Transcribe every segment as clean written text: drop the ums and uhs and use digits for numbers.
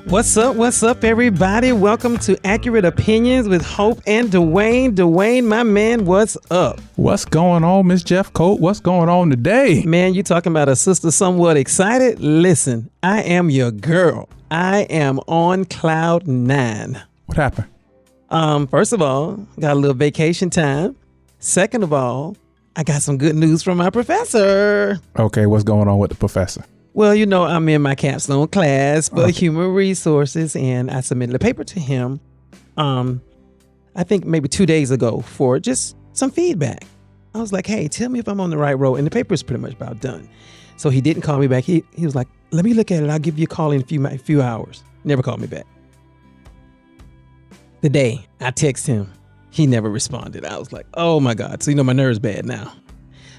What's up, everybody? Welcome to Accurate Opinions with Hope and Dwayne. Dwayne, my man, what's up? What's going on, Miss Jeff Coat? What's going on today? Man, you talking about a sister somewhat excited? Listen, I am your girl. I am on cloud 9. What happened? First of all, got a little vacation time. Second of all, I got some good news from my professor. Okay, what's going on with the professor? Well, you know, I'm in my capstone class for human resources, and I submitted a paper to him, I think maybe 2 days ago for just some feedback. I was like, hey, tell me if I'm on the right road. And the paper is pretty much about done. So he didn't call me back. He was like, let me look at it. I'll give you a call in a few hours. Never called me back. The day I text him, he never responded. I was like, oh my God. So, you know, my nerve's bad now.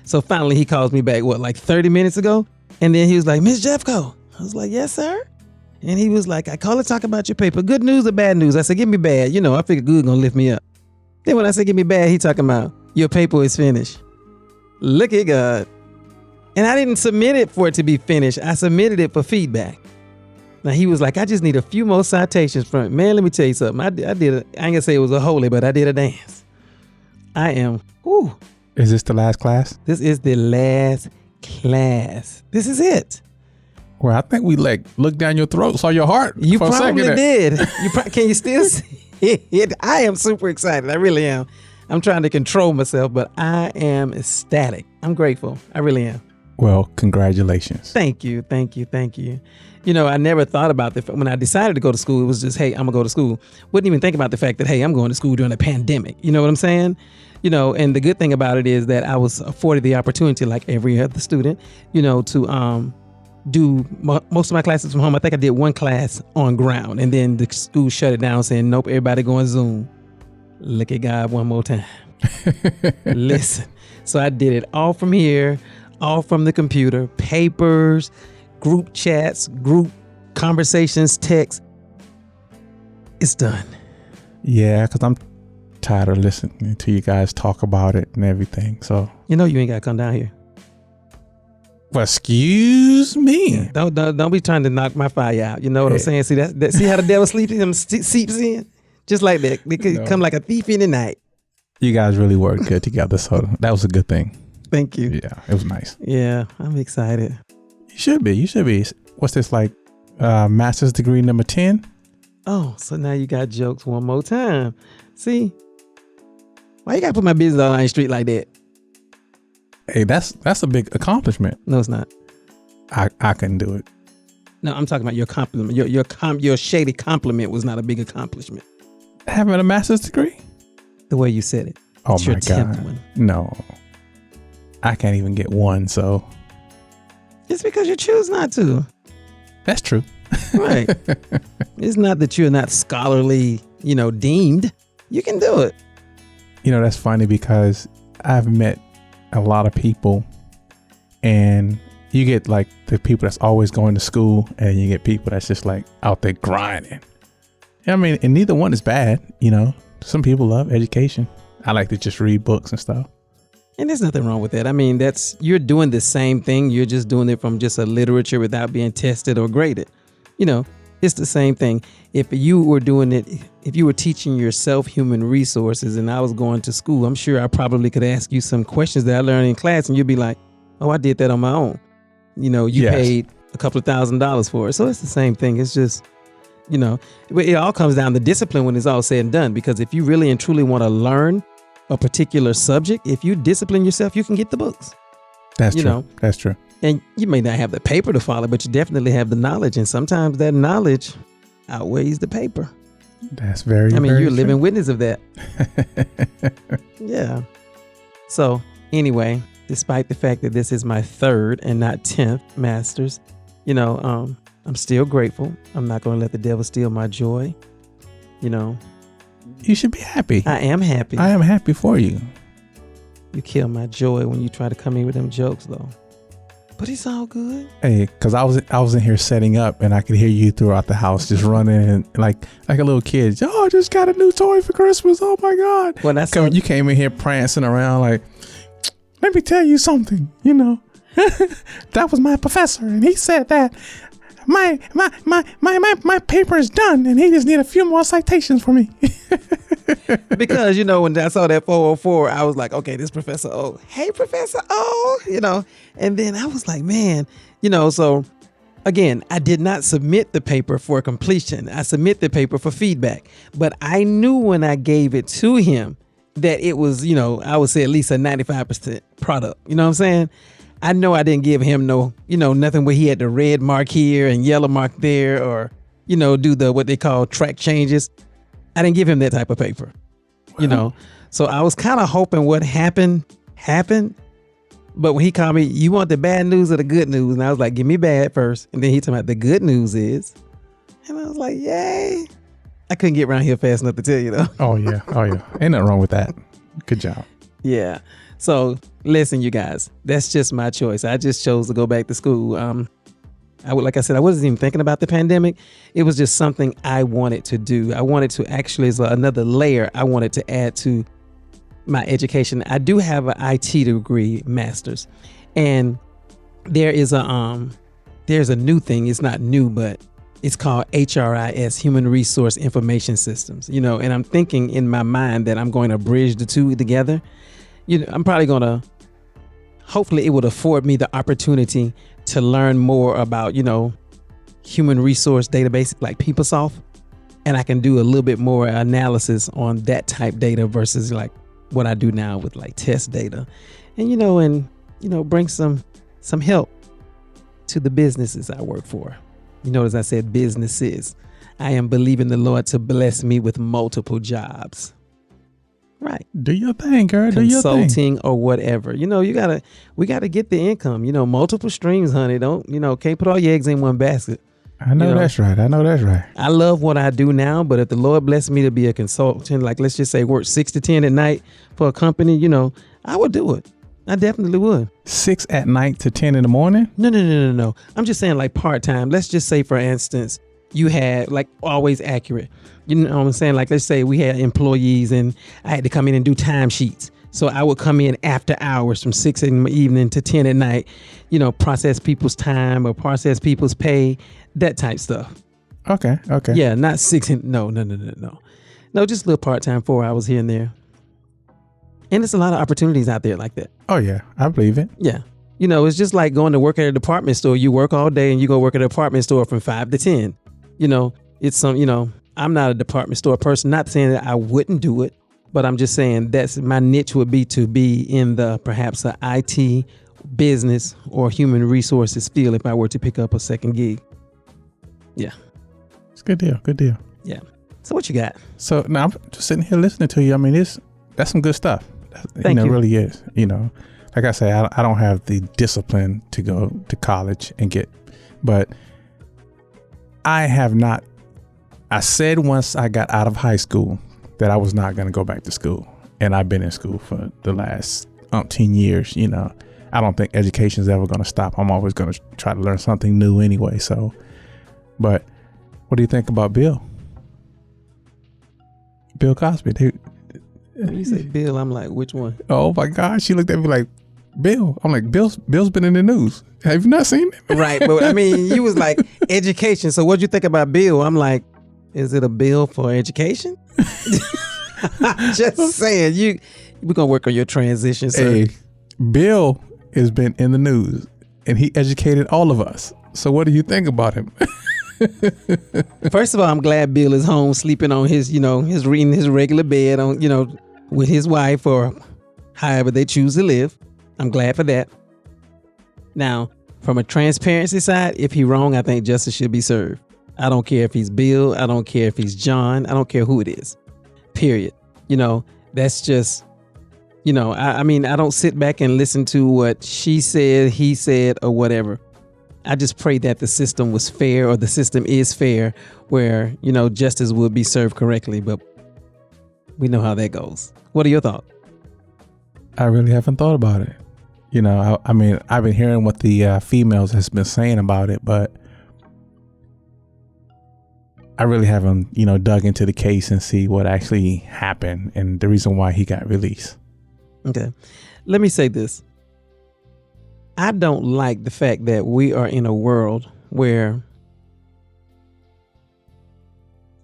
So finally he calls me back, like 30 minutes ago? And then he was like, Miss Jeffco. I was like, yes, sir. And he was like, I call to talk about your paper. Good news or bad news? I said, give me bad. You know, I figured good gonna lift me up. Then when I said, give me bad, he talking about your paper is finished. Look at God. And I didn't submit it for it to be finished. I submitted it for feedback. Now he was like, I just need a few more citations from it. Man, let me tell you something. I ain't gonna say it was a holy, but I did a dance. I am, whoo. Is this the last class? This is the last class. This is it. Well, I think we looked down your throat, saw your heart. You for probably a second did. Can you still see it? I am super excited. I really am. I'm trying to control myself, but I am ecstatic. I'm grateful. I really am. Well, congratulations. Thank you. You know, I never thought about when I decided to go to school, it was just, hey, I'm gonna go to school. Wouldn't even think about the fact that, hey, I'm going to school during a pandemic. You know what I'm saying? You know, and the good thing about it is that I was afforded the opportunity, like every other student, you know, to do most of my classes from home. I think I did one class on ground, and then the school shut it down saying, nope, everybody going Zoom. Look at God one more time. Listen. So I did it all from here, all from the computer, papers, group chats, group conversations, text. It's done. Yeah, because I'm tired of listening to you guys talk about it and everything. So you know you ain't gotta come down here. Well, excuse me. Yeah, don't be trying to knock my fire out. You know what I'm saying? See that? See how the devil seeps in? Just like that. They could come like a thief in the night. You guys really worked good together, so that was a good thing. Thank you. Yeah, it was nice. Yeah, I'm excited. You should be. What's this, like master's degree number 10? Oh, so now you got jokes one more time. See? Why you gotta put my business all on the street like that? Hey, that's a big accomplishment. No, it's not. I couldn't do it. No, I'm talking about your compliment. Your shady compliment was not a big accomplishment. Having a master's degree? The way you said it. Oh it's my your God. 10th one. No. I can't even get one, so. It's because you choose not to. That's true. Right. It's not that you're not scholarly, deemed. You can do it. You know, that's funny because I've met a lot of people, and you get like the people that's always going to school, and you get people that's just like out there grinding. I mean, and neither one is bad. You know, some people love education. I like to just read books and stuff. And there's nothing wrong with that. I mean, you're doing the same thing. You're just doing it from just a literature without being tested or graded. You know, it's the same thing. If you were doing it, if you were teaching yourself human resources and I was going to school, I'm sure I probably could ask you some questions that I learned in class and you'd be like, oh, I did that on my own. You know, you paid a couple of $1,000s for it. So it's the same thing. It's just, it all comes down to discipline when it's all said and done. Because if you really and truly want to learn a particular subject, if you discipline yourself, you can get the books. That's true. That's true. And you may not have the paper to follow, but you definitely have the knowledge. And sometimes that knowledge outweighs the paper. That's very, I mean, very you're a living true. witness of that. Yeah. So anyway, despite the fact that this is my 3rd and not 10th master's, I'm still grateful. I'm not going to let the devil steal my joy. You should be happy. I am happy. I am happy for you. You kill my joy when you try to come in with them jokes, though. But it's all good. Hey, because I was in here setting up, and I could hear you throughout the house just running and like a little kid. Oh, I just got a new toy for Christmas. Oh my God! When you came in here prancing around like, let me tell you something. That was my professor, and he said that my paper is done, and he just need a few more citations for me. Because, when I saw that 404, I was like, okay, this Professor O. Hey, Professor O, and then I was like, man, so again, I did not submit the paper for completion. I submit the paper for feedback, but I knew when I gave it to him that it was, I would say at least a 95% product. You know what I'm saying? I know I didn't give him no, nothing where he had the red mark here and yellow mark there, or, do the, what they call track changes. I didn't give him that type of paper, So I was kind of hoping what happened. But when he called me, you want the bad news or the good news? And I was like, give me bad first. And then he told me the good news is, and I was like, yay. I couldn't get around here fast enough to tell you though. Oh yeah. Ain't nothing wrong with that. Good job. Yeah. So listen, you guys, that's just my choice. I just chose to go back to school. Like I said, I wasn't even thinking about the pandemic. It was just something I wanted to do. I wanted to actually, as another layer, I wanted to add to my education. I do have an IT degree, master's, and there's a new thing. It's not new, but it's called HRIS, Human Resource Information Systems. And I'm thinking in my mind that I'm going to bridge the two together. I'm probably going to, hopefully it would afford me the opportunity to learn more about, human resource database like PeopleSoft. And I can do a little bit more analysis on that type data versus like what I do now with like test data, and, bring some help to the businesses I work for. As I said, businesses. I am believing the Lord to bless me with multiple jobs. Right. Do your thing, girl. Do your thing. Consulting or whatever. We gotta get the income, multiple streams, honey. Can't put all your eggs in one basket. I know that's right. I love what I do now, but if the Lord blessed me to be a consultant, like let's just say work 6 to 10 at night for a company, I would do it. I definitely would. 6 at night to 10 in the morning? No. I'm just saying like part-time. Let's just say, for instance, you had like always accurate. You know what I'm saying? Like, let's say we had employees and I had to come in and do timesheets. So I would come in after hours from 6 in the evening to 10 at night, process people's time or process people's pay, that type stuff. Okay. Yeah, not 6. No. No, just a little part-time, 4 hours here and there. And there's a lot of opportunities out there like that. Oh, yeah. I believe it. Yeah. It's just like going to work at a department store. You work all day and you go work at a department store from 5 to 10. It's I'm not a department store person. Not saying that I wouldn't do it, but I'm just saying that's my niche would be to be in the perhaps a IT business or human resources field if I were to pick up a second gig. Yeah. It's a good deal. Yeah. So what you got? So now I'm just sitting here listening to you. I mean, that's some good stuff. Thank you. It really is. Like I say, I don't have the discipline to go to college and but I have not. I said once I got out of high school that I was not going to go back to school. And I've been in school for the last 10 years. I don't think education is ever going to stop. I'm always going to try to learn something new anyway. So, but what do you think about Bill? Bill Cosby. When you say Bill, I'm like, which one? Oh my God. She looked at me like, Bill. I'm like, Bill's been in the news. Have you not seen him? Right. But I mean, you was like education. So what'd you think about Bill? I'm like, is it a bill for education? Just saying, we're going to work on your transition, sir. Hey, Bill has been in the news and he educated all of us. So what do you think about him? First of all, I'm glad Bill is home sleeping on his reading his regular bed on, with his wife or however they choose to live. I'm glad for that. Now, from a transparency side, if he's wrong, I think justice should be served. I don't care if he's Bill. I don't care if he's John. I don't care who it is. Period. That's just, I mean, I don't sit back and listen to what she said, he said, or whatever. I just pray that the system was fair, or the system is fair, where, justice will be served correctly. But we know how that goes. What are your thoughts? I really haven't thought about it. I mean, I've been hearing what the females has been saying about it, but I really haven't, dug into the case and see what actually happened and the reason why he got released. Okay. Let me say this. I don't like the fact that we are in a world where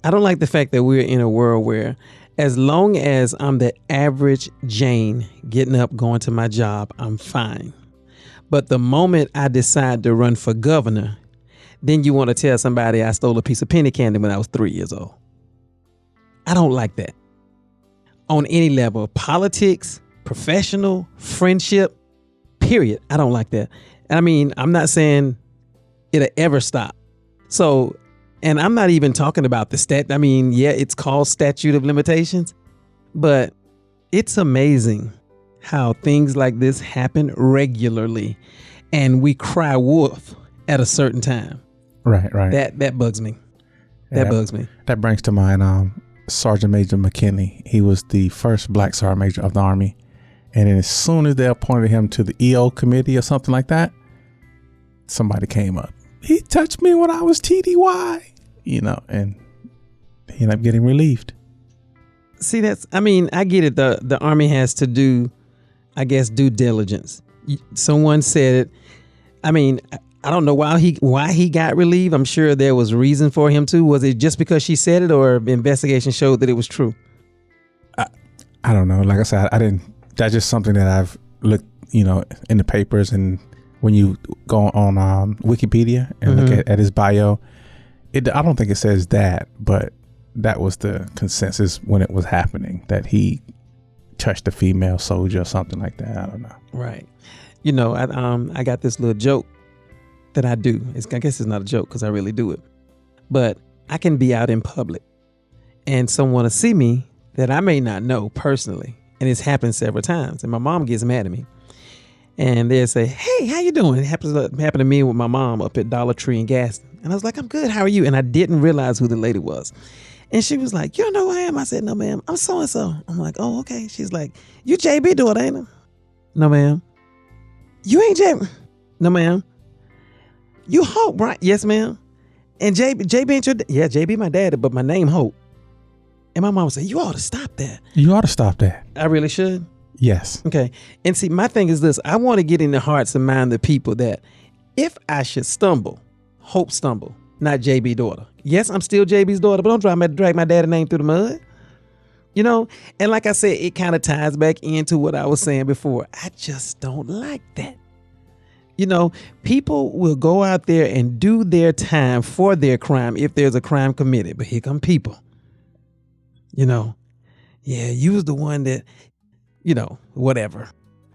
I don't like the fact that we're in a world where as long as I'm the average Jane getting up, going to my job, I'm fine. But the moment I decide to run for governor, then you want to tell somebody I stole a piece of penny candy when I was 3 years old. I don't like that. On any level, politics, professional, friendship, period. I don't like that. And I mean, I'm not saying it'll ever stop. So, and I'm not even talking about the I mean, yeah, it's called statute of limitations, but it's amazing how things like this happen regularly and we cry wolf at a certain time. Right. That bugs me. That bugs me. That brings to mind Sergeant Major McKinney. He was the first black sergeant major of the Army. And then as soon as they appointed him to the EO committee or something like that, somebody came up. He touched me when I was TDY, and he ended up getting relieved. See, I get it. The Army has to do, I guess, due diligence. Someone said it. I mean, I don't know why he got relieved. I'm sure there was reason for him to. Was it just because she said it, or the investigation showed that it was true? I don't know. Like I said, I didn't. That's just something that I've looked, in the papers, and when you go on Wikipedia and look at his bio, I don't think it says that, but that was the consensus when it was happening, that he touched a female soldier or something like that. I don't know. Right. I got this little joke that I do. I guess it's not a joke because I really do it. But I can be out in public and someone will see me that I may not know personally. And it's happened several times. And my mom gets mad at me. And they'll say, hey, how you doing? It happened to me with my mom up at Dollar Tree in Gaston. And I was like, I'm good. How are you? And I didn't realize who the lady was. And she was like, you don't know who I am? I said, no, ma'am. I'm so-and-so. I'm like, oh, okay. She's like, you JB daughter, ain't it? No, ma'am. You ain't JB. No, ma'am. You Hope, right? Yes, ma'am. And JB ain't your yeah, JB my daddy, but my name Hope. And my mom said, you ought to stop that. You ought to stop that. I really should? Yes. Okay. And see, my thing is this. I want to get in the hearts and minds of the people that if I should stumble, Hope stumble, not JB daughter. Yes, I'm still JB's daughter, but don't drag my daddy's name through the mud. And like I said, it kind of ties back into what I was saying before. I just don't like that. People will go out there and do their time for their crime if there's a crime committed. But here come people. Yeah, you was the one that, whatever.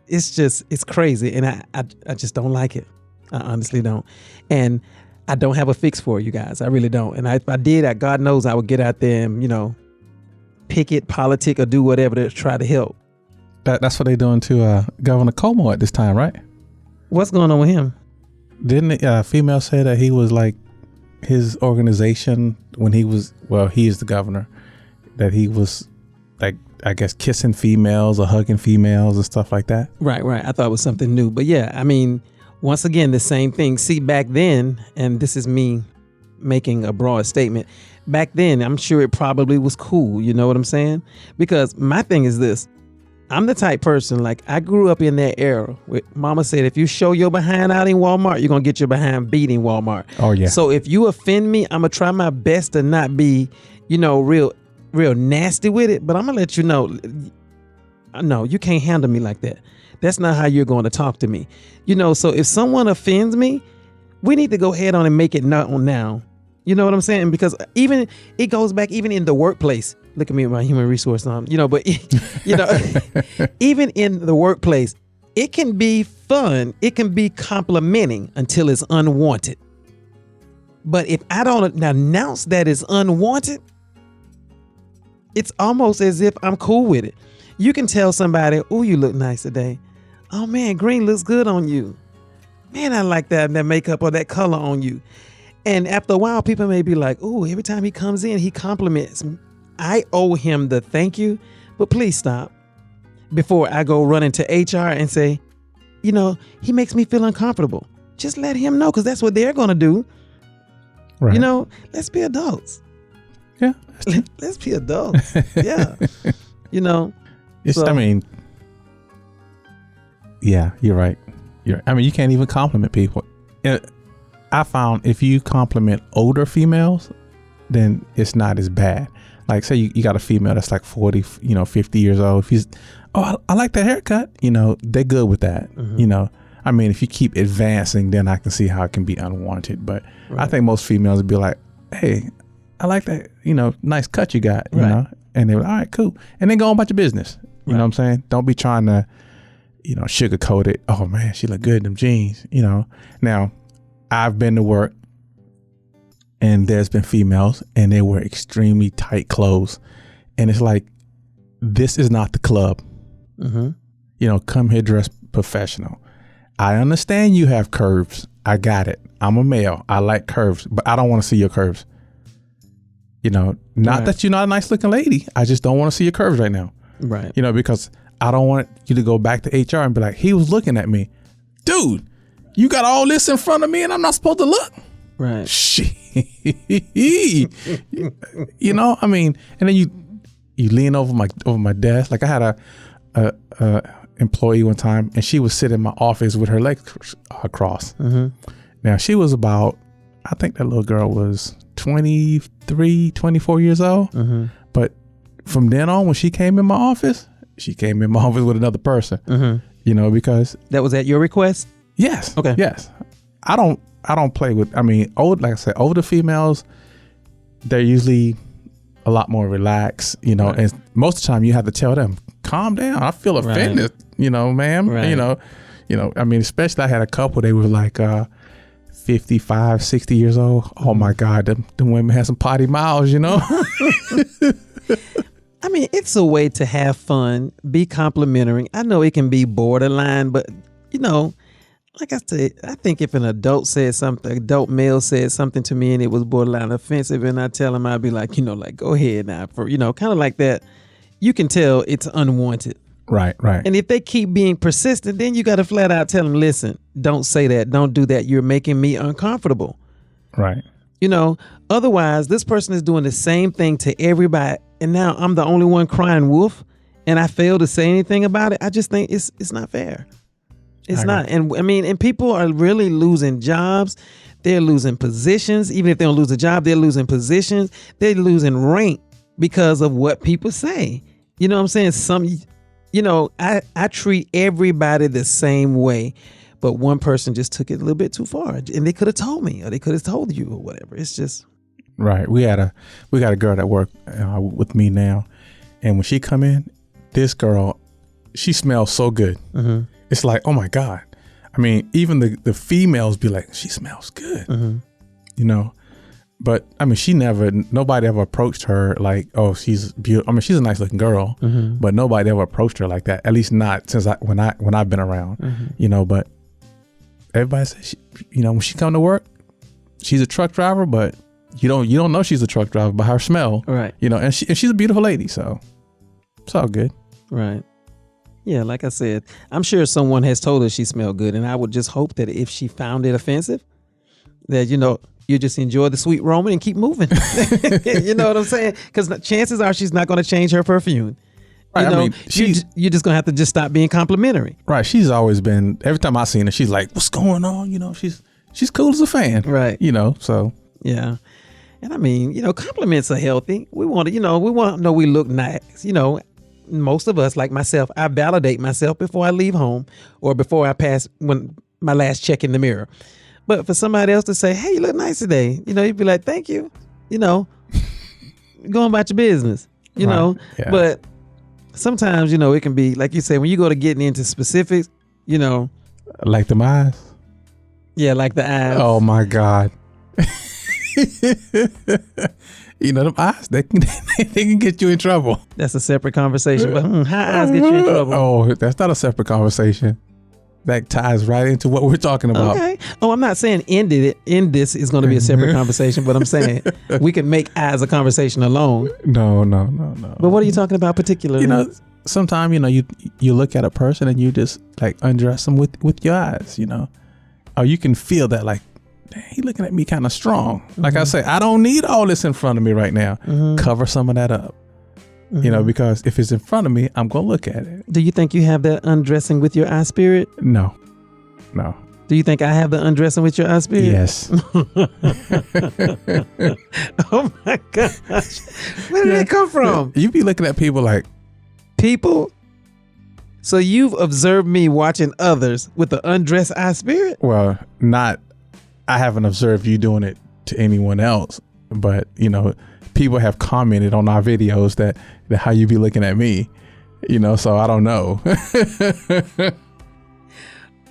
It's crazy. And I just don't like it. I honestly don't. And I don't have a fix for you guys. I really don't. And if I did, God knows I would get out there and, picket, politic, or do whatever to try to help. That's what they're doing to Governor Cuomo at this time, right? What's going on with him? Didn't a female say that he was like his organization when he is the governor, that he was like, I guess, kissing females or hugging females and stuff like that? Right. I thought it was something new. But yeah, I mean, once again, the same thing. See, back then, and this is me making a broad statement, back then, I'm sure it probably was cool. You know what I'm saying? Because my thing is this. I'm the type person, like I grew up in that era where mama said, if you show your behind out in Walmart, you're going to get your behind beat in Walmart. Oh, yeah. So if you offend me, I'm going to try my best to not be, real nasty with it. But I'm going to let you know, no, you can't handle me like that. That's not how you're going to talk to me. So if someone offends me, we need to go ahead on and make it known now. You know what I'm saying? Because even it goes back even in the workplace. Look at me with my human resource on, but even in the workplace, it can be fun. It can be complimenting until it's unwanted. But if I don't announce that it's unwanted, it's almost as if I'm cool with it. You can tell somebody, oh, you look nice today. Oh man, green looks good on you. Man, I like that makeup or that color on you. And after a while, people may be like, oh, every time he comes in, he compliments me. I owe him the thank you, but please stop before I go run into HR and say, he makes me feel uncomfortable. Just let him know, because that's what they're going to do. Right. Let's be adults. Yeah. Let's be adults. Yeah. Yeah, you're right. You can't even compliment people. I found if you compliment older females, then it's not as bad. Like say you got a female that's like 40, 50 years old. If I like that haircut, they're good with that. I mean, if you keep advancing, then I can see how it can be unwanted. But I think most females would be like, hey, I like that, nice cut you got, you know, and they're like, all right, cool. And then go on about your business. You know what I'm saying? Don't be trying to, sugarcoat it. Oh man, she look good in them jeans, Now, I've been to work and there's been females and they wear extremely tight clothes. And it's like, this is not the club. Come here dressed professional. I understand you have curves. I got it. I'm a male. I like curves, but I don't want to see your curves. Not that you're not a nice looking lady. I just don't want to see your curves right now. Right. Because I don't want you to go back to HR and be like, he was looking at me. Dude, you got all this in front of me and I'm not supposed to look. Right. Shit. I mean, and then you lean over my desk. Like I had a employee one time and she was sitting in my office with her legs crossed. Now she was about, I think that little girl was 23, 24 years old. But from then on, when she came in my office with another person, because that was at your request. Yes. Okay. Yes. I don't play with, like I said, older females, they're usually a lot more relaxed, and most of the time you have to tell them, calm down. I feel offended, ma'am. Right. Especially I had a couple, they were like 55, 60 years old. Oh my God, them women had some potty mouths, It's a way to have fun, be complimentary. I know it can be borderline, but like I said, I think if an adult male said something to me and it was borderline offensive and I tell him, I'd be like, go ahead now, kind of like that. You can tell it's unwanted. Right. And if they keep being persistent, then you got to flat out tell them, listen, don't say that. Don't do that. You're making me uncomfortable. Right. Otherwise this person is doing the same thing to everybody. And now I'm the only one crying wolf and I fail to say anything about it. I just think it's not fair. It's not. And people are really losing jobs. They're losing positions. Even if they don't lose a job, they're losing positions. They're losing rank because of what people say. You know what I'm saying? I treat everybody the same way, but one person just took it a little bit too far and they could have told me or they could have told you or whatever. It's just. Right. We got a girl that work with me now. And when she come in, this girl, she smells so good. It's like, oh my God. Even the females be like, she smells good, but nobody ever approached her like, oh, she's beautiful. She's a nice looking girl, but nobody ever approached her like that. At least not since when I've been around, but everybody says, when she come to work, she's a truck driver, but you don't know she's a truck driver by her smell. Right. And she's a beautiful lady. So it's all good. Right. Yeah, like I said, I'm sure someone has told her she smelled good, and I would just hope that if she found it offensive, that, you just enjoy the sweet aroma and keep moving. You know what I'm saying? Because chances are she's not going to change her perfume. Right, you're just going to have to just stop being complimentary. Right. She's always been, every time I seen her, she's like, what's going on? She's cool as a fan. Right. So. Yeah. And compliments are healthy. We want to know we look nice, Most of us, like myself, I validate myself before I leave home or before I pass my last check in the mirror. But for somebody else to say, hey, you look nice today, you'd be like, thank you, going about your business, Yeah. But sometimes, it can be, like you say, when you go to getting into specifics, Like the eyes? Yeah, like the eyes. Oh, my God. Them eyes, they can get you in trouble. That's a separate conversation. But how eyes get you in trouble? Oh, that's not a separate conversation. That ties right into what we're talking about. Okay. Oh, I'm not saying end this is going to be a separate conversation, but I'm saying we can make eyes a conversation alone. No. But what are you talking about particularly? Sometimes, you look at a person and you just like undress them with your eyes, Or you can feel that like, dang, he looking at me kind of strong. Like I say, I don't need all this in front of me right now. Cover some of that up. Because if it's in front of me, I'm going to look at it. Do you think you have that undressing with your eye spirit? No. Do you think I have the undressing with your eye spirit? Yes. Oh my gosh. Where did that come from? You be looking at people like, People? So you've observed me watching others with the undressed eye spirit? well, I haven't observed you doing it to anyone else, but people have commented on our videos that how you be looking at me, so I don't know.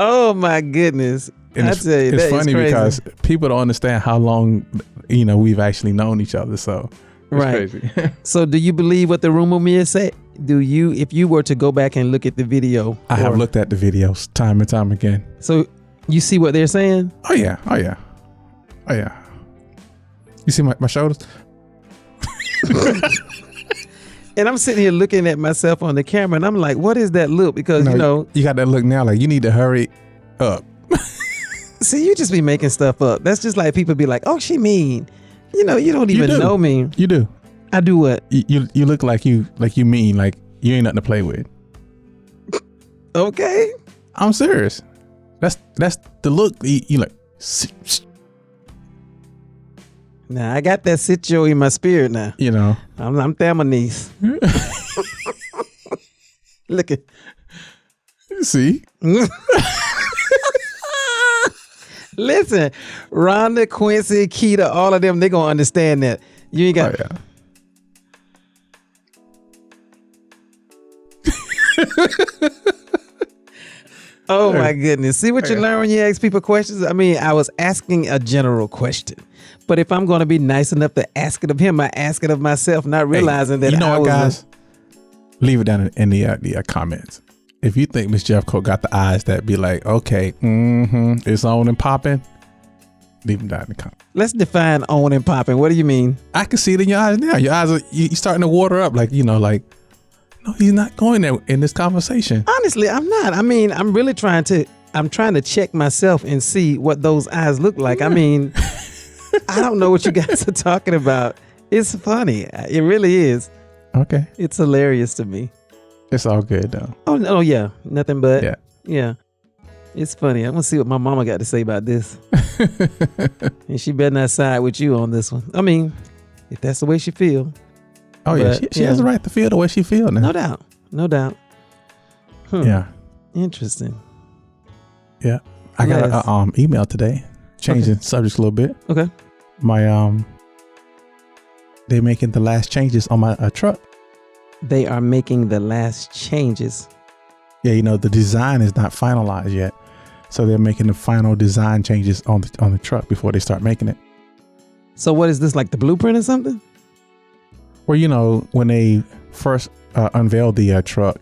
Oh my goodness. And I tell you, it's that funny is crazy. because people don't understand how long, we've actually known each other. So it's Right. crazy. So do you believe what the rumor mill said? If you were to go back and look at the video? I have looked at the videos time and time again. So you see what they're saying? Oh yeah. You see my shoulders? And I'm sitting here looking at myself on the camera and I'm like, what is that look? Because, you got that look now like you need to hurry up. see, you just be making stuff up. That's just like people be like, oh, she mean. You don't even know me. You do. I do what? You look like you mean, like you ain't nothing to play with. Okay. I'm serious. That's the look. You like. Now I got that sitio in my spirit now. I'm Thelma-niece. Look at. See. Listen, Rhonda, Quincy, Keita, all of them, they gonna understand that. You ain't got. Oh, yeah. Oh my goodness. See what you learn when you ask people questions? I mean, I was asking a general question. But if I'm going to be nice enough to ask it of him, I ask it of myself, not realizing that what, guys? Leave it down in the comments. If you think Miss Jeffcoat got the eyes that be like, okay, it's on and popping, leave them down in the comments. Let's define on and popping. What do you mean? I can see it in your eyes now. Your eyes are you starting to water up, like, no, he's not going there in this conversation. Honestly, I'm not. I mean, I'm trying to check myself and see what those eyes look like. I mean, I don't know what you guys are talking about. It's funny. It really is. Okay. It's hilarious to me. It's all good though. Oh, no, yeah. Nothing but. Yeah. It's funny. I'm going to see what my mama got to say about this. And she better not side with you on this one. I mean, if that's the way she feel. Oh, but, yeah. She has the right to feel the way she feel now. No doubt. Yeah. Interesting. Yeah. I got an email today. Changing subjects a little bit. Okay. They're making the last changes on my truck. They are making the last changes. Yeah, the design is not finalized yet. So they're making the final design changes on the truck before they start making it. So what is this, like the blueprint or something? Well, when they first unveiled the truck,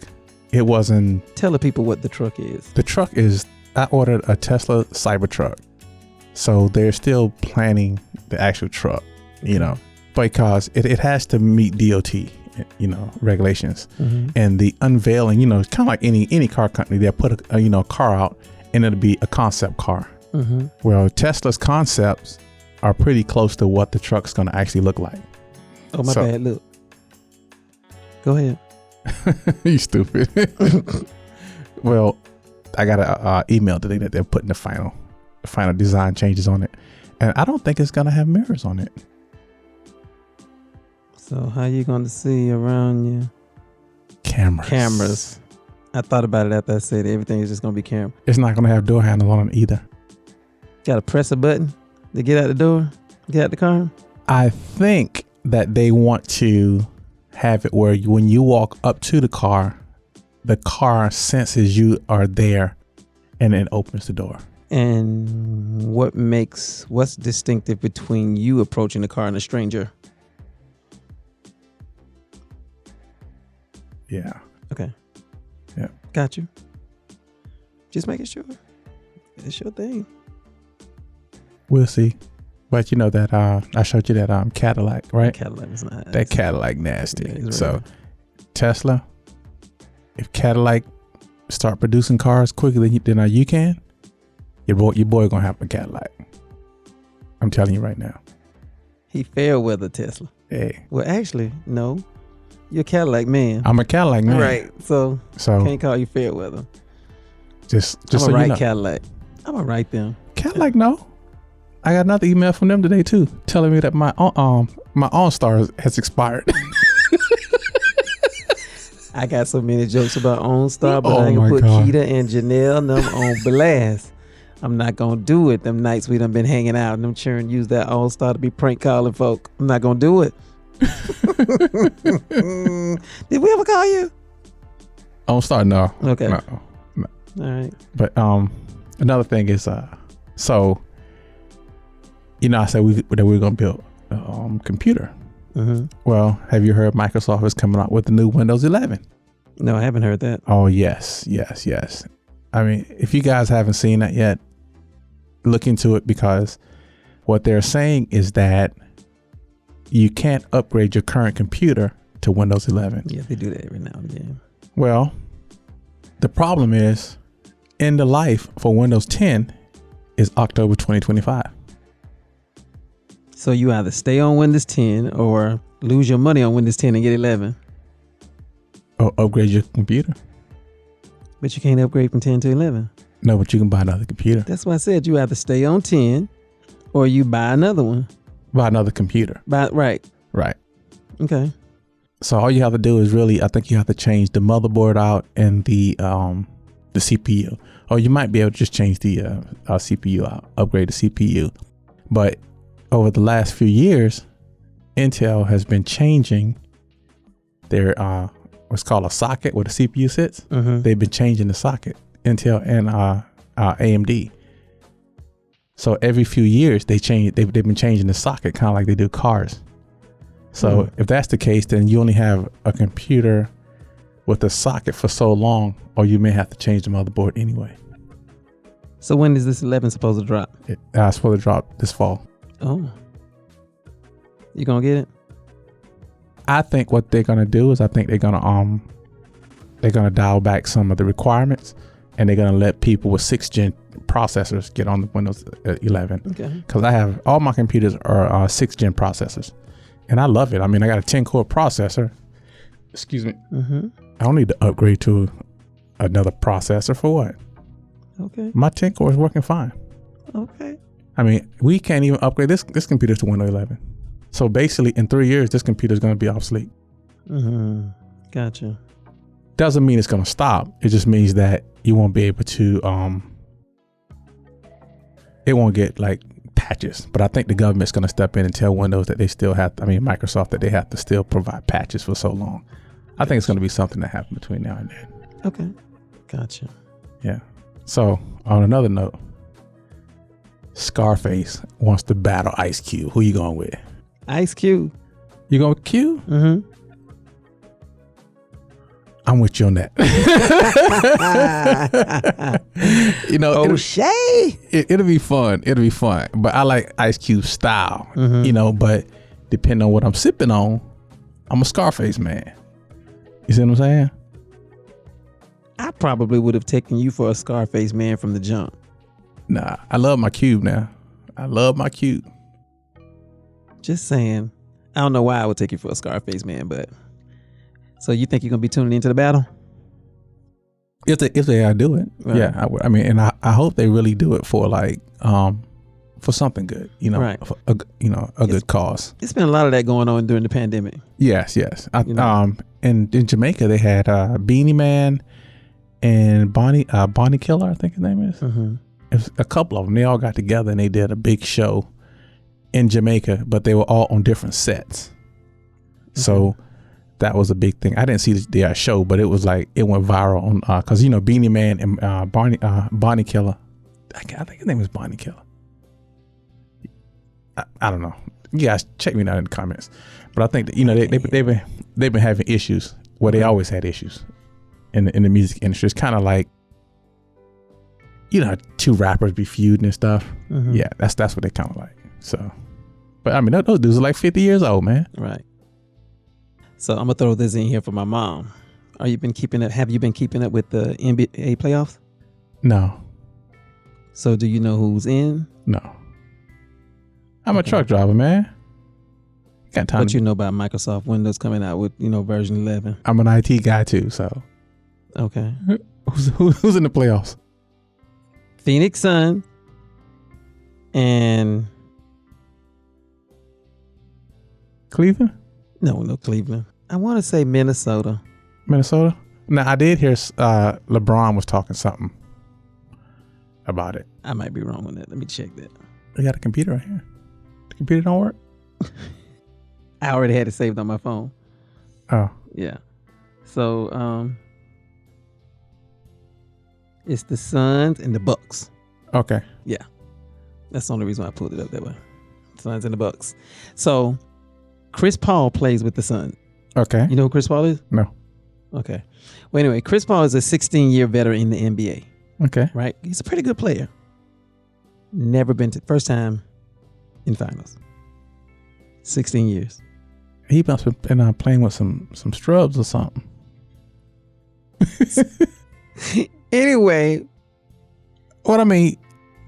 it wasn't... Tell the people what the truck is. The truck is... I ordered a Tesla Cybertruck. So they're still planning the actual truck, because it has to meet DOT, regulations. Mm-hmm. And the unveiling, it's kind of like any car company. They'll put a car out and it'll be a concept car. Mm-hmm. Well, Tesla's concepts are pretty close to what the truck's going to actually look like. Oh, my bad. Look. Go ahead. You stupid. Well, I got an email today that they're putting the final design changes on it. And I don't think it's going to have mirrors on it. So how you going to see around you? Cameras. I thought about it after I said everything is just going to be camera. It's not going to have door handles on it either. Got to press a button to get out the door, get out the car? I think that they want to have it where when you walk up to the car senses you are there and it opens the door. And what's distinctive between you approaching the car and a stranger? Yeah. Okay. Yeah. Got you. Just making sure. It's your thing. We'll see. But that I showed you that Cadillac, right? Cadillac is nice. That Cadillac nasty. Yeah, so Tesla, if Cadillac start producing cars quicker than you can, your boy gonna have a Cadillac. I'm telling you right now. He fair weather Tesla. Hey. Well, actually, no. You're a Cadillac man. I'm a Cadillac man. Right. So can't call you fair weather. Just I'm so a you know. Cadillac. I'm gonna write them. Cat like, no. I got another email from them today too, telling me that my OnStar has expired. I got so many jokes about OnStar, but Oh I ain't my gonna put God. Keita and Janelle and them on blast. I'm not gonna do it. Them nights we done been hanging out and them children use that OnStar to be prank calling folk. I'm not gonna do it. Did we ever call you? OnStar, no. Okay. No. All right. But another thing is, so, you know, I said that we were gonna build a computer. Mm-hmm. Well, have you heard Microsoft is coming out with the new Windows 11? No, I haven't heard that. Oh, yes. I mean, if you guys haven't seen that yet, look into it, because what they're saying is that you can't upgrade your current computer to Windows 11. Yeah, they do that every now and again. Well, the problem is end of life for Windows 10 is October 2025. So you either stay on Windows 10 or lose your money on Windows 10 and get 11. Or upgrade your computer. But you can't upgrade from 10 to 11. No, but you can buy another computer. That's why I said you either stay on 10 or you buy another one. Buy another computer. Right. Right. Okay. So all you have to do is really, I think you have to change the motherboard out and the CPU. Or you might be able to just change the CPU out, upgrade the CPU. But over the last few years, Intel has been changing their what's called a socket where the CPU sits. Mm-hmm. They've been changing the socket, Intel and AMD. So every few years they've been changing the socket, kind of like they do cars. So if that's the case, then you only have a computer with a socket for so long, or you may have to change the motherboard anyway. So when is this 11 supposed to drop? It's supposed to drop this fall. Oh. You gonna get it? I think what they're gonna do is, I think they're gonna dial back some of the requirements, and they're gonna let people with 6th gen processors get on the Windows 11. Okay. Because I have all my computers are 6th gen processors, and I love it. I mean, I got a 10 core processor. Excuse me. Mm-hmm. I don't need to upgrade to another processor for what? Okay. My 10 core is working fine. Okay. I mean, we can't even upgrade this computer to Windows 11. So basically, in 3 years, this computer is going to be obsolete. Mm-hmm. Gotcha. Doesn't mean it's going to stop. It just means that you won't be able to. It won't get like patches. But I think the government's going to step in and tell Windows that they still have. Microsoft, that they have to still provide patches for so long. I think it's going to be something that happens between now and then. Okay. Gotcha. Yeah. So on another note, Scarface wants to battle Ice Cube. Who you going with? Ice Cube. You going with Q? Mm-hmm. I'm with you on that. You know, it'll be fun. It'll be fun. But I like Ice Cube's style, you know, but depending on what I'm sipping on, I'm a Scarface man. You see what I'm saying? I probably would have taken you for a Scarface man from the jump. Nah, I love my Cube now. I love my Cube. Just saying. I don't know why I would take you for a Scarface man, but so you think you're gonna be tuning into the battle? If they do it, right. Yeah, I would. I mean, and I hope they really do it for like for something good, you know, right. For a good cause. It's been a lot of that going on during the pandemic. Yes. In Jamaica they had Beanie Man and Bonnie Killer, I think his name is. Mm-hmm. It was a couple of them. They all got together and they did a big show in Jamaica, but they were all on different sets. Mm-hmm. So that was a big thing. I didn't see the show, but it was like, it went viral on because Beanie Man and Bonnie Killer. I think his name is Bonnie Killer. I don't know. You guys check me out in the comments. But I think that, they've been having issues. Well, they always had issues in the music industry. It's kind of like, two rappers be feuding and stuff. Mm-hmm. Yeah, that's what they kind of like. So, but I mean, those dudes are like 50 years old, man. Right. So I'm gonna throw this in here for my mom. Have you been keeping up with the NBA playoffs? No. So do you know who's in? No. I'm a truck driver, man. Got time. What you know about Microsoft Windows coming out with, version 11? I'm an IT guy too, so. Okay. Who's in the playoffs? Phoenix Sun, and Cleveland? no Cleveland. I want to say Minnesota. Minnesota? Now, I did hear LeBron was talking something about it. I might be wrong on that. Let me check that. We got a computer right here. The computer don't work? I already had it saved on my phone. Oh. Yeah. So, it's the Suns and the Bucks. Okay. Yeah. That's the only reason why I pulled it up that way. Suns and the Bucks. So, Chris Paul plays with the Suns. Okay. You know who Chris Paul is? No. Okay. Well, anyway, Chris Paul is a 16-year veteran in the NBA. Okay. Right? He's a pretty good player. Never been to first time in finals. 16 years. He must have been playing with some strubs or something. Anyway, what I mean,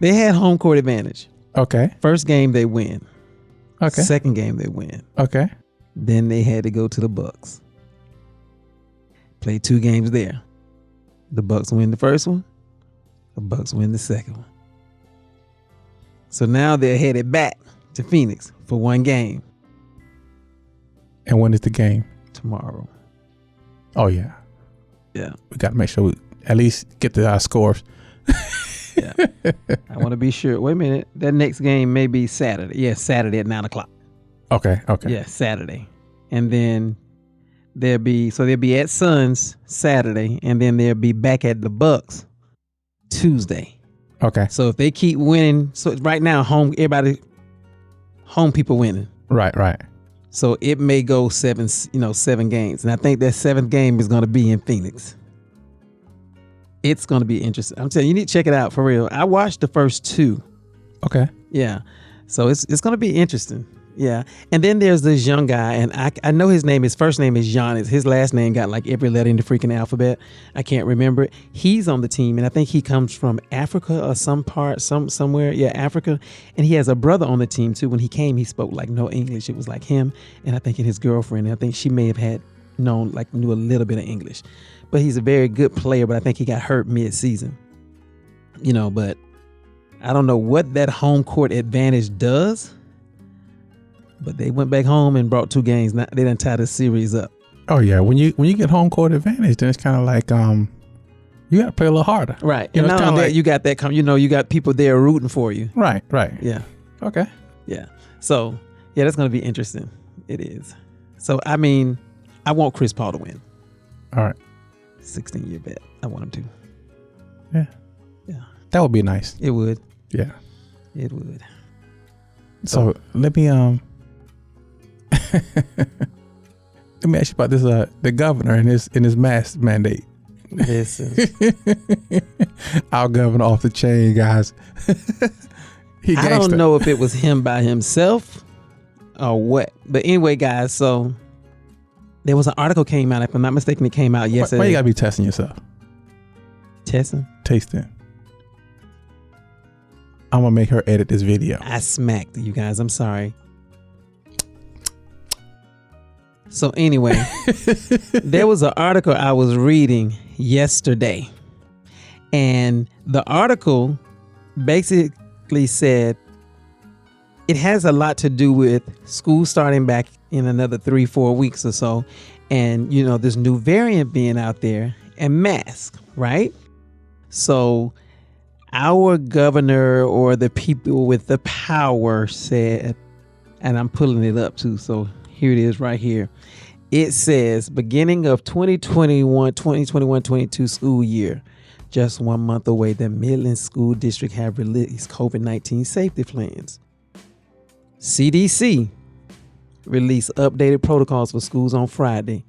they had home court advantage. Okay. First game they win. Okay. Second game they win. Okay. Then they had to go to the Bucks. Play 2 games there. The Bucks win the first one. The Bucks win the second one. So now they're headed back to Phoenix for 1 game. And when is the game? Tomorrow. Oh, yeah. Yeah. We got to make sure we at least get the scores. Yeah. I want to be sure. Wait a minute. That next game may be Saturday. Yeah, Saturday at 9 o'clock. Okay. Okay. Yeah, Saturday. And then they'll be at Suns Saturday, and then they'll be back at the Bucks Tuesday. Okay. So if they keep winning, so right now home people winning. Right. Right. So it may go 7 games. And I think that 7th game is going to be in Phoenix. It's going to be interesting. I'm telling you, you need to check it out for real. I watched the first 2. Okay. Yeah. So it's going to be interesting. Yeah. And then there's this young guy, and I know his first name is Giannis. His last name got like every letter in the freaking alphabet. I can't remember it. He's on the team, and I think he comes from Africa or somewhere. Yeah, Africa. And he has a brother on the team too. When he came, he spoke like no English. It was like him and I think his girlfriend. And I think she may have knew a little bit of English. But he's a very good player, but I think he got hurt mid-season. But I don't know what that home court advantage does. But they went back home and brought 2 games. Now they done tie the series up. Oh yeah, when you get home court advantage, then it's kind of like you got to play a little harder. Right. And not only that, you got that you got people there rooting for you. Right. Right. Yeah. Okay. Yeah. So yeah, that's going to be interesting. It is. So I mean, I want Chris Paul to win. All right. 16-year bet. I want him to. Yeah. Yeah. That would be nice. It would. Yeah. It would. So let me let me ask you about this the governor and his mask mandate. Listen. Our governor off the chain, guys. I don't know if it was him by himself or what. But anyway, guys, so there was an article came out, if I'm not mistaken, it came out yesterday. Why you gotta be testing yourself? Testing? Tasting. I'm gonna make her edit this video. I smacked you guys. I'm sorry. So anyway, there was an article I was reading yesterday, and the article basically said it has a lot to do with school starting back in another 3-4 weeks or so, and this new variant being out there and masks, right? So our governor or the people with the power said, and I'm pulling it up too, so here it is right here. It says, beginning of 2021-22 school year, just 1 month away, the Midland School District have released COVID-19 safety plans. CDC released updated protocols for schools on Friday,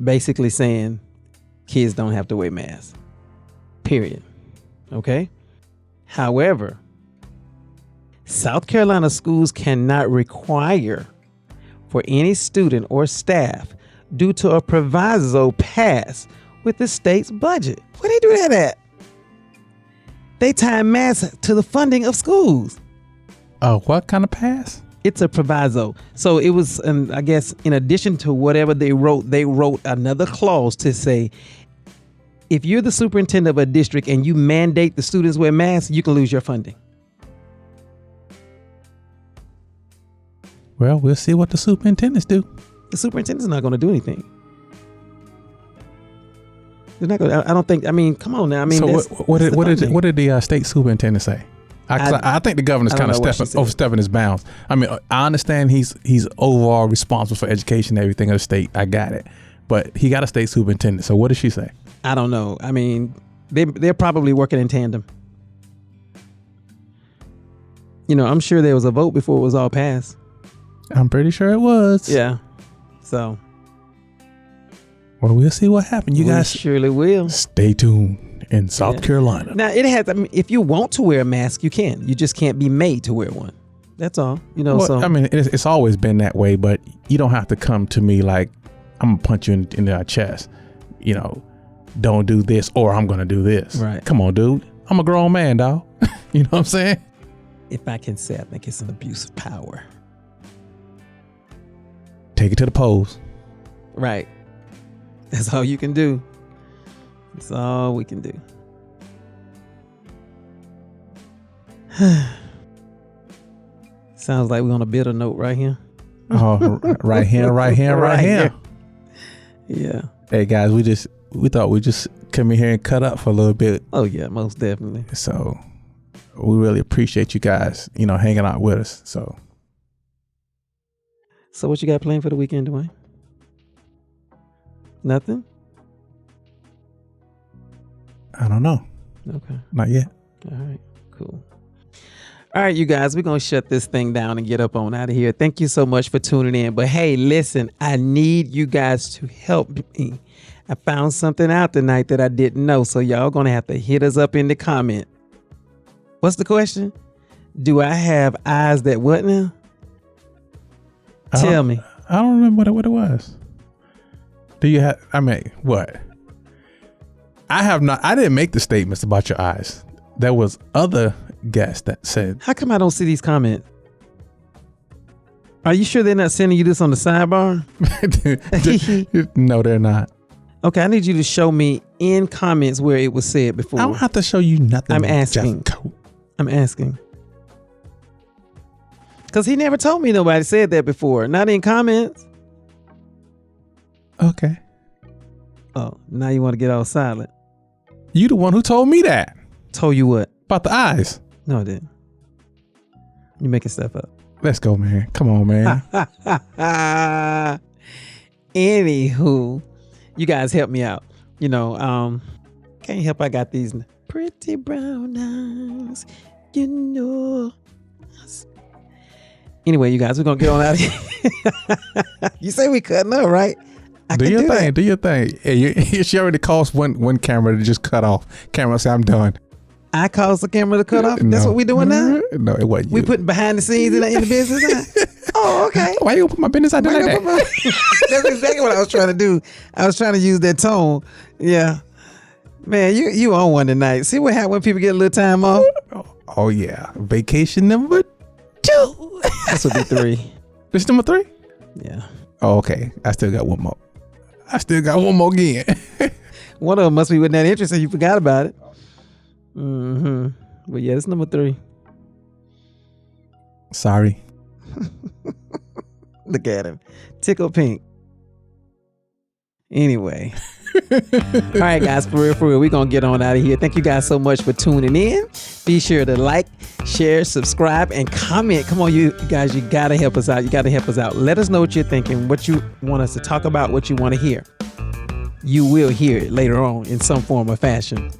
basically saying kids don't have to wear masks. Period. Okay? However, South Carolina schools cannot require for any student or staff due to a proviso passed with the state's budget. Where they do that at? They tie masks to the funding of schools. Oh, what kind of pass? It's a proviso. So it was, I guess, in addition to whatever they wrote another clause to say if you're the superintendent of a district and you mandate the students wear masks, you can lose your funding. Well, we'll see what the superintendents do. The superintendent's not going to do anything. They're not going to, I don't think, I mean, come on now. I mean, so what did the state superintendent say? I think the governor's kind of overstepping his bounds. I mean, I understand he's overall responsible for education and everything of the state. I got it. But he got a state superintendent. So what did she say? I don't know. I mean, they're probably working in tandem. You know, I'm sure there was a vote before it was all passed. I'm pretty sure it was. Yeah. So. Well, we'll see what happens. You guys surely will. Stay tuned in South Carolina. Now, it has. I mean, if you want to wear a mask, you can. You just can't be made to wear one. That's all. You know. Well, so I mean, it's always been that way. But you don't have to come to me like I'm gonna punch you in the chest. You know, don't do this or I'm gonna do this. Right. Come on, dude. I'm a grown man, dog. You know what I'm saying? If I can say, I think it's an abuse of power. Take it to the polls. Right. That's all you can do. That's all we can do. Sounds like we're on a bitter note right here. Oh, right here. Yeah. Hey guys, we thought we'd just come in here and cut up for a little bit. Oh yeah, most definitely. So we really appreciate you guys, you know, hanging out with us. So what you got planned for the weekend, Dwayne? Nothing? I don't know. Okay. Not yet. All right, cool. All right, you guys, we're going to shut this thing down and get up on out of here. Thank you so much for tuning in. But hey, listen, I need you guys to help me. I found something out tonight that I didn't know. So y'all going to have to hit us up in the comment. What's the question? Do I have eyes that what now? Tell me. I don't remember what it was. Do you have, I mean, what? I didn't make the statements about your eyes. There was other guests that said. How come I don't see these comments? Are you sure they're not sending you this on the sidebar? No, they're not. Okay, I need you to show me in comments where it was said before. I don't have to show you nothing. I'm asking. I'm asking. Because he never told me nobody said that before. Not in comments. Okay. Oh, now you want to get all silent. You the one who told me that. Told you what? About the eyes. No, I didn't. You making stuff up. Let's go, man. Come on, man. Anywho, you guys help me out. You know, can't help I got these pretty brown eyes. You know. Anyway, you guys, we're going to get on out of here. You say we cutting up, right? Do your thing. Hey, she already caused one camera to just cut off. Camera say, I'm done. I caused the camera to cut off? No. That's what we doing now? No, it wasn't you. We putting behind the scenes in the business? Oh, okay. Why you gonna put my business out there like that? That's exactly what I was trying to do. I was trying to use that tone. Yeah. Man, you on one tonight. See what happens when people get a little time off? Oh yeah. Vacation number 2. This will be 3. This is number 3? Yeah. Oh, okay. I still got one more. Again. One of them must be with that interest and you forgot about it. Mm-hmm. But yeah, it's number 3. Sorry. Look at him. Tickle pink. Anyway. All right, guys, for real, we're going to get on out of here. Thank you guys so much for tuning in. Be sure to like, share, subscribe, and comment. Come on, you guys, you got to help us out. Let us know what you're thinking, what you want us to talk about, what you want to hear. You will hear it later on in some form or fashion.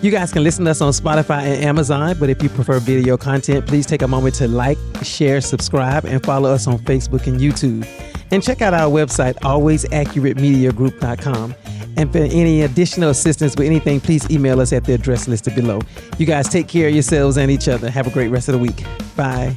You guys can listen to us on Spotify and Amazon, but if you prefer video content, please take a moment to like, share, subscribe, and follow us on Facebook and YouTube. And check out our website, alwaysaccuratemediagroup.com. And for any additional assistance with anything, please email us at the address listed below. You guys take care of yourselves and each other. Have a great rest of the week. Bye.